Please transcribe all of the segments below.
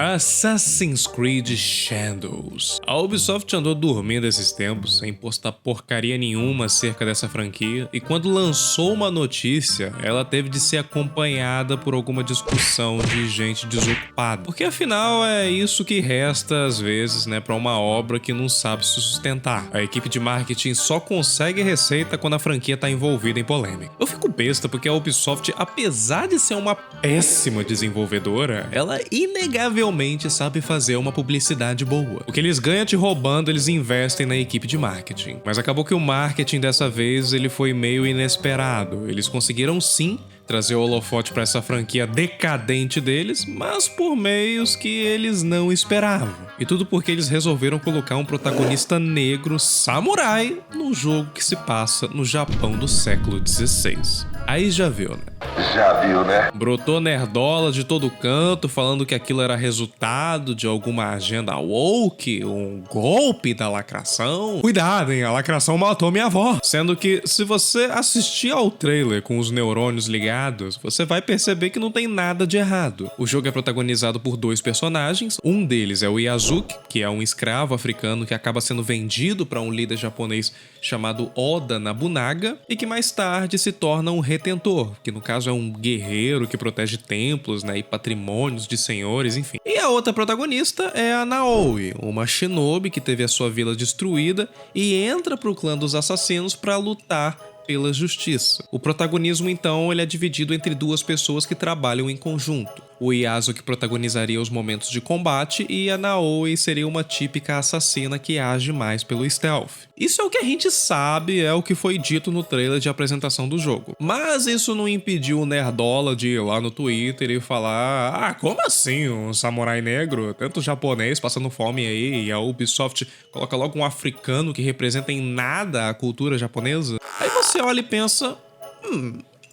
Assassin's Creed Shadows. A Ubisoft andou dormindo esses tempos, sem postar porcaria nenhuma acerca dessa franquia, e quando lançou uma notícia, ela teve de ser acompanhada por alguma discussão de gente desocupada. Porque afinal é isso que resta às vezes, né, pra uma obra que não sabe se sustentar. A equipe de marketing só consegue receita quando a franquia tá envolvida em polêmica. Eu fico besta porque a Ubisoft, apesar de ser uma péssima desenvolvedora, ela inegavelmente sabe fazer uma publicidade boa. O que eles ganham te roubando, eles investem na equipe de marketing. Mas acabou que o marketing dessa vez ele foi meio inesperado. Eles conseguiram sim trazer o holofote para essa franquia decadente deles, mas por meios que eles não esperavam. E tudo porque eles resolveram colocar um protagonista negro samurai num jogo que se passa no Japão do século XVI. Aí já viu, né? Já viu, né? Brotou nerdola de todo canto, falando que aquilo era resultado de alguma agenda woke, um golpe da lacração. Cuidado, hein? A lacração matou minha avó. Sendo que, se você assistir ao trailer com os neurônios ligados, você vai perceber que não tem nada de errado. O jogo é protagonizado por dois personagens. Um deles é o Yazuki, que é um escravo africano que acaba sendo vendido para um líder japonês chamado Oda Nobunaga, e que mais tarde se torna um retentor, que no caso é um guerreiro que protege templos, né, e patrimônios de senhores, enfim. E a outra protagonista é a Naoi, uma shinobi que teve a sua vila destruída e entra pro clã dos assassinos para lutar pela justiça. O protagonismo, então, ele é dividido entre duas pessoas que trabalham em conjunto. O Yasuki protagonizaria os momentos de combate e a Naoi seria uma típica assassina que age mais pelo stealth. Isso é o que a gente sabe, é o que foi dito no trailer de apresentação do jogo. Mas isso não impediu o nerdola de ir lá no Twitter e falar: como assim um samurai negro? Tanto japonês passando fome aí e a Ubisoft coloca logo um africano que representa em nada a cultura japonesa? Aí você olha e pensa: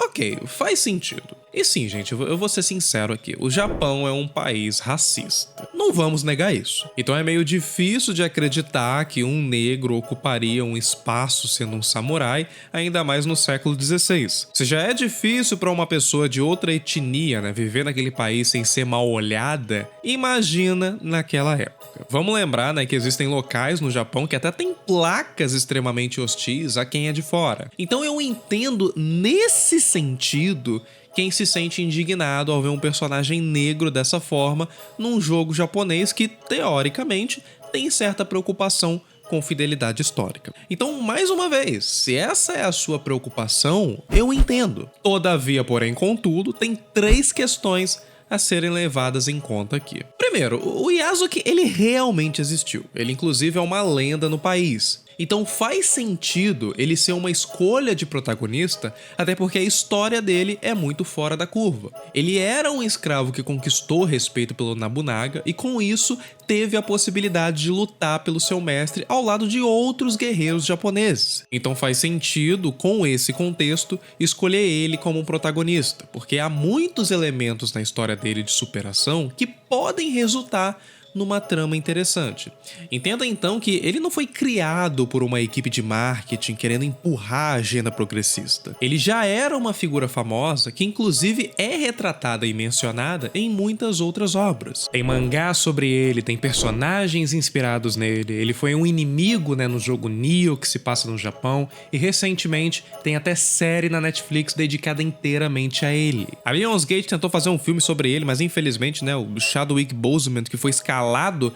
ok, faz sentido. E sim, gente, eu vou ser sincero aqui, o Japão é um país racista. Não vamos negar isso. Então é meio difícil de acreditar que um negro ocuparia um espaço sendo um samurai, ainda mais no século XVI. Se já é difícil para uma pessoa de outra etnia, né, viver naquele país sem ser mal olhada, imagina naquela época. Vamos lembrar, né, que existem locais no Japão que até tem placas extremamente hostis a quem é de fora. Então eu entendo nesse sentido quem se sente indignado ao ver um personagem negro dessa forma num jogo japonês que, teoricamente, tem certa preocupação com fidelidade histórica. Então, mais uma vez, se essa é a sua preocupação, eu entendo. Todavia, porém, contudo, tem 3 questões a serem levadas em conta aqui. Primeiro, o Yasuki, ele realmente existiu. Ele, inclusive, é uma lenda no país. Então faz sentido ele ser uma escolha de protagonista, até porque a história dele é muito fora da curva. Ele era um escravo que conquistou respeito pelo Nobunaga e com isso teve a possibilidade de lutar pelo seu mestre ao lado de outros guerreiros japoneses. Então faz sentido, com esse contexto, escolher ele como um protagonista, porque há muitos elementos na história dele de superação que podem resultar numa trama interessante. Entenda então que ele não foi criado por uma equipe de marketing querendo empurrar a agenda progressista. Ele já era uma figura famosa que inclusive é retratada e mencionada em muitas outras obras. Tem mangá sobre ele, tem personagens inspirados nele, ele foi um inimigo, né, no jogo Nioh que se passa no Japão e recentemente tem até série na Netflix dedicada inteiramente a ele. A Lionsgate tentou fazer um filme sobre ele, mas infelizmente, né, o Chadwick Boseman, que foi escalado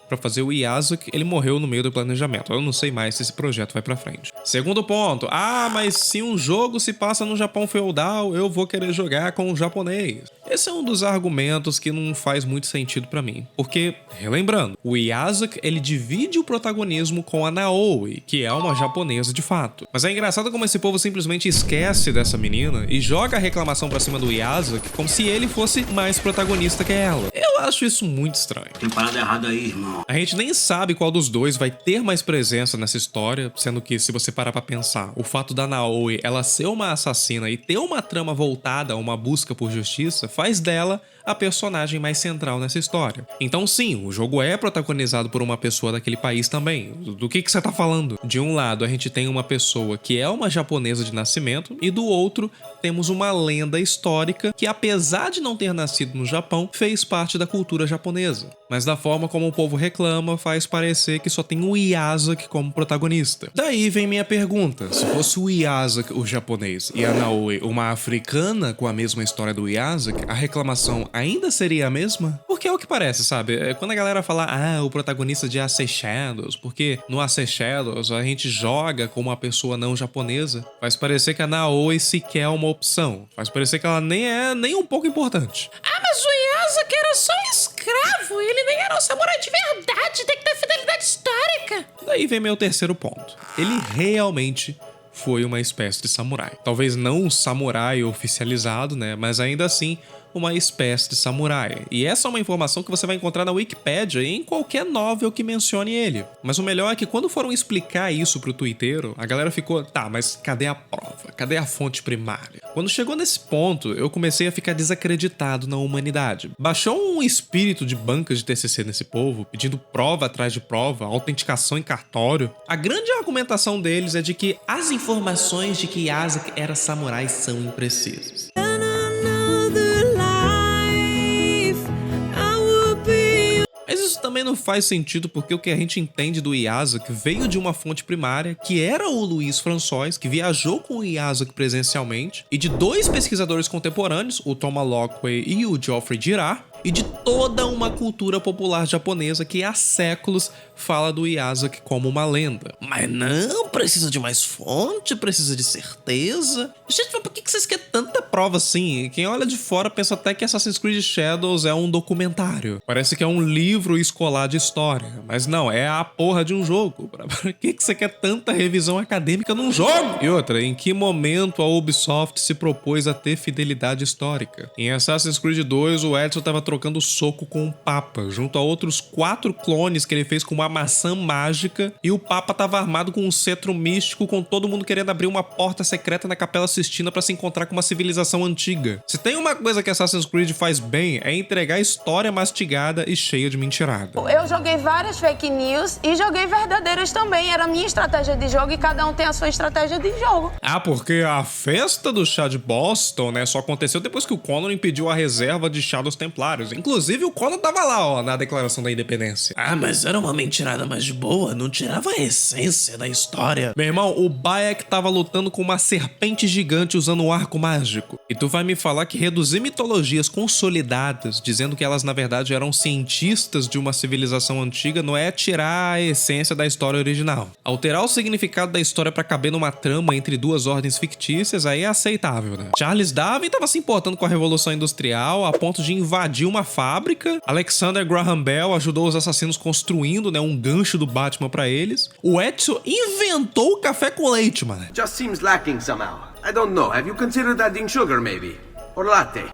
para fazer o Yasuki, ele morreu no meio do planejamento. Eu não sei mais se esse projeto vai pra frente. Segundo ponto, mas se um jogo se passa no Japão feudal, eu vou querer jogar com o japonês. Esse é um dos argumentos que não faz muito sentido pra mim. Porque, relembrando, o Yasuki, ele divide o protagonismo com a Naoi, que é uma japonesa de fato. Mas é engraçado como esse povo simplesmente esquece dessa menina e joga a reclamação pra cima do Yasuki como se ele fosse mais protagonista que ela. Eu acho isso muito estranho. Tem parada errada aí, irmão. A gente nem sabe qual dos dois vai ter mais presença nessa história, sendo que, se você parar pra pensar, o fato da Naoi ela ser uma assassina e ter uma trama voltada a uma busca por justiça faz dela a personagem mais central nessa história. Então sim, o jogo é protagonizado por uma pessoa daquele país também. Do que você tá falando? De um lado, a gente tem uma pessoa que é uma japonesa de nascimento, e do outro, temos uma lenda histórica que, apesar de não ter nascido no Japão, fez parte da cultura japonesa. Mas da forma como o povo reclama, faz parecer que só tem o Iyazaki como protagonista. Daí vem minha pergunta: se fosse o Iyazaki o japonês e a Naoe uma africana com a mesma história do Iyazaki, a reclamação ainda seria a mesma? Porque é o que parece, sabe? Quando a galera fala, o protagonista de Ace Shadows, porque no Ace Shadows a gente joga com uma pessoa não japonesa, faz parecer que a Naoe sequer é uma opção. Faz parecer que ela nem é nem um pouco importante. Mas o Iyazaki era só um escravo, ele nem era um samurai de verdade, tem que ter fidelidade histórica. Daí vem meu terceiro ponto. Ele realmente foi uma espécie de samurai. Talvez não um samurai oficializado, né? Mas ainda assim, uma espécie de samurai. E essa é uma informação que você vai encontrar na Wikipédia e em qualquer novel que mencione ele. Mas o melhor é que quando foram explicar isso pro twitteiro, a galera ficou, tá, mas cadê a prova? Cadê a fonte primária? Quando chegou nesse ponto, eu comecei a ficar desacreditado na humanidade. Baixou um espírito de bancas de TCC nesse povo, pedindo prova atrás de prova, autenticação em cartório. A grande argumentação deles é de que as informações de que Iyazaki era samurai são imprecisas. Mas isso também não faz sentido porque o que a gente entende do Iyazaki veio de uma fonte primária, que era o Luiz François, que viajou com o Iyazaki presencialmente, e de dois pesquisadores contemporâneos, o Thomas Lockway e o Geoffrey Girard, e de toda uma cultura popular japonesa que há séculos fala do Iyazaki como uma lenda. Mas não, precisa de mais fonte, precisa de certeza. Gente, mas por que vocês querem tanta prova assim? Quem olha de fora pensa até que Assassin's Creed Shadows é um documentário. Parece que é um livro escolar de história. Mas não, é a porra de um jogo. Pra que você quer tanta revisão acadêmica num jogo? E outra, em que momento a Ubisoft se propôs a ter fidelidade histórica? Em Assassin's Creed 2, o Ezio tava trocando soco com o Papa, junto a outros 4 clones que ele fez com uma maçã mágica, e o Papa tava armado com um cetro místico, com todo mundo querendo abrir uma porta secreta na Capela Sistina pra se encontrar com uma civilização antiga. Se tem uma coisa que Assassin's Creed faz bem, é entregar história mastigada e cheia de mentirada. Eu joguei várias fake news e joguei verdadeiras também, era a minha estratégia de jogo e cada um tem a sua estratégia de jogo. Porque a festa do chá de Boston, né, só aconteceu depois que o Connor impediu a reserva de chá dos Templários. Inclusive, o Connor tava lá, ó, na Declaração da Independência. Mas era uma mentirada mais de boa, não tirava a essência da história. Meu irmão, o Bayek tava lutando com uma serpente gigante usando um arco mágico. E tu vai me falar que reduzir mitologias consolidadas, dizendo que elas na verdade eram cientistas de uma civilização antiga, não é tirar a essência da história original. Alterar o significado da história pra caber numa trama entre duas ordens fictícias, aí é aceitável, né? Charles Darwin tava se importando com a Revolução Industrial a ponto de invadir uma fábrica. Alexander Graham Bell ajudou os assassinos construindo, né, um gancho do Batman pra eles. O Ezio inventou o café com leite, mano. Just seems lacking somehow. I don't know. Have you considered adding sugar, maybe? Or latte?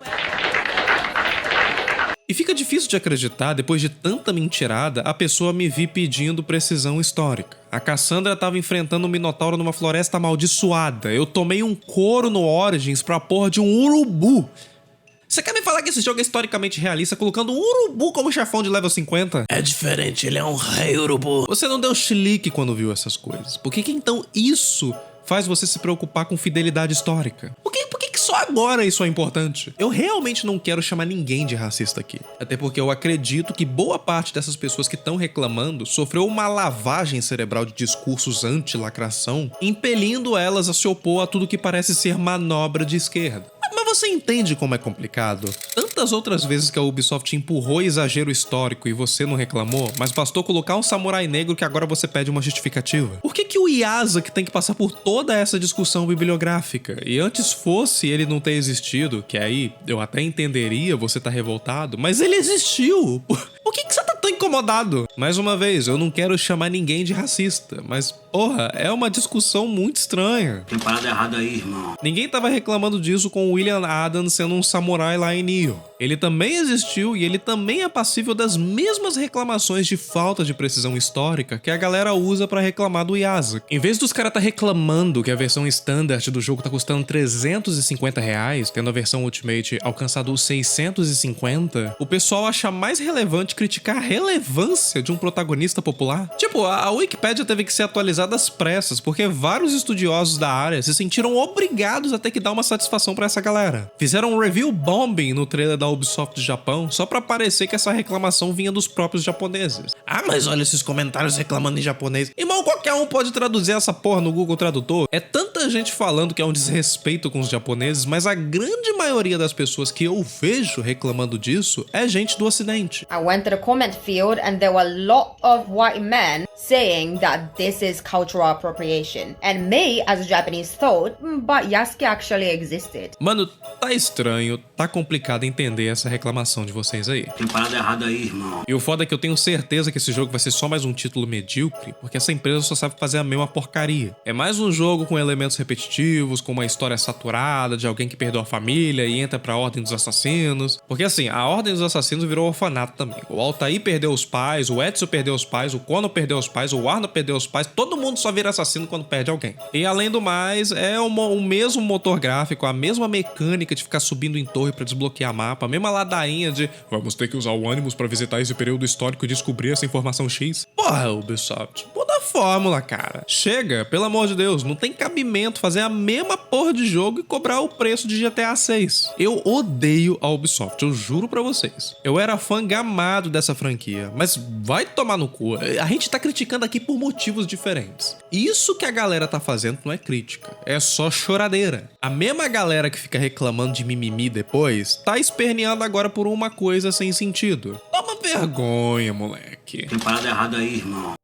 E fica difícil de acreditar, depois de tanta mentirada, a pessoa me vir pedindo precisão histórica. A Cassandra tava enfrentando um minotauro numa floresta amaldiçoada. Eu tomei um couro no Origins pra porra de um urubu. Você quer me falar que esse jogo é historicamente realista colocando um urubu como chefão de level 50? É diferente, ele é um rei urubu. Você não deu chilique quando viu essas coisas. Por que então isso faz você se preocupar com fidelidade histórica? Por que só agora isso é importante? Eu realmente não quero chamar ninguém de racista aqui. Até porque eu acredito que boa parte dessas pessoas que estão reclamando sofreu uma lavagem cerebral de discursos anti-lacração, impelindo elas a se opor a tudo que parece ser manobra de esquerda. Mas você entende como é complicado? Tantas outras vezes que a Ubisoft empurrou exagero histórico e você não reclamou, mas bastou colocar um samurai negro que agora você pede uma justificativa. Por que o Iyazaki tem que passar por toda essa discussão bibliográfica? E antes fosse ele não ter existido, que aí eu até entenderia você tá revoltado, mas ele existiu! Por que você tá tão incomodado? Mais uma vez, eu não quero chamar ninguém de racista, mas porra, é uma discussão muito estranha. Tem parada errada aí, irmão. Ninguém tava reclamando disso com o William Adams sendo um samurai lá em Nioh. Ele também existiu e ele também é passível das mesmas reclamações de falta de precisão histórica que a galera usa pra reclamar do Yaza. Em vez dos caras tá reclamando que a versão standard do jogo tá custando R$350, tendo a versão Ultimate alcançado os 650, o pessoal acha mais relevante criticar a relevância de um protagonista popular. Tipo, a Wikipedia teve que ser atualizada às pressas, porque vários estudiosos da área se sentiram obrigados a ter que dar uma satisfação pra essa galera. Fizeram um review bombing no trailer da Ubisoft Japão só pra parecer que essa reclamação vinha dos próprios japoneses. Ah, mas olha esses comentários reclamando em japonês. Irmão, qualquer um pode traduzir essa porra no Google Tradutor. É tanta gente falando que é um desrespeito com os japoneses, mas a grande maioria das pessoas que eu vejo reclamando disso é gente do ocidente. I went to the comment field and there were a lot of white men saying that this is cultural appropriation. And me, as a Japanese, thought, but Yasuke actually existed. Mano, tá estranho, tá complicado entender essa reclamação de vocês aí. Tem parada errada aí, irmão. E o foda é que eu tenho certeza que esse jogo vai ser só mais um título medíocre, porque essa empresa só sabe fazer a mesma porcaria. É mais um jogo com elementos repetitivos, com uma história saturada de alguém que perdeu a família e entra pra Ordem dos Assassinos. Porque assim, a Ordem dos Assassinos virou orfanato também. O Altair perdeu os pais, o Edson perdeu os pais, o Kono perdeu os pais, o Arno perdeu os pais, todo mundo só vira assassino quando perde alguém. E além do mais, é o mesmo motor gráfico, a mesma mecânica de ficar subindo em torre pra desbloquear mapa, a mesma ladainha de vamos ter que usar o Animus pra visitar esse período histórico e descobrir essa informação X. Porra, Ubisoft, muda a fórmula, cara. Chega, pelo amor de Deus, não tem cabimento fazer a mesma porra de jogo e cobrar o preço de GTA 6. Eu odeio a Ubisoft, eu juro pra vocês. Eu era fã gamado dessa franquia, mas vai tomar no cu. A gente tá criticando aqui por motivos diferentes. Isso que a galera tá fazendo não é crítica, é só choradeira. A mesma galera que fica reclamando de mimimi depois, tá esperneando agora por uma coisa sem sentido. Toma vergonha, moleque. Tem parada errada aí, irmão.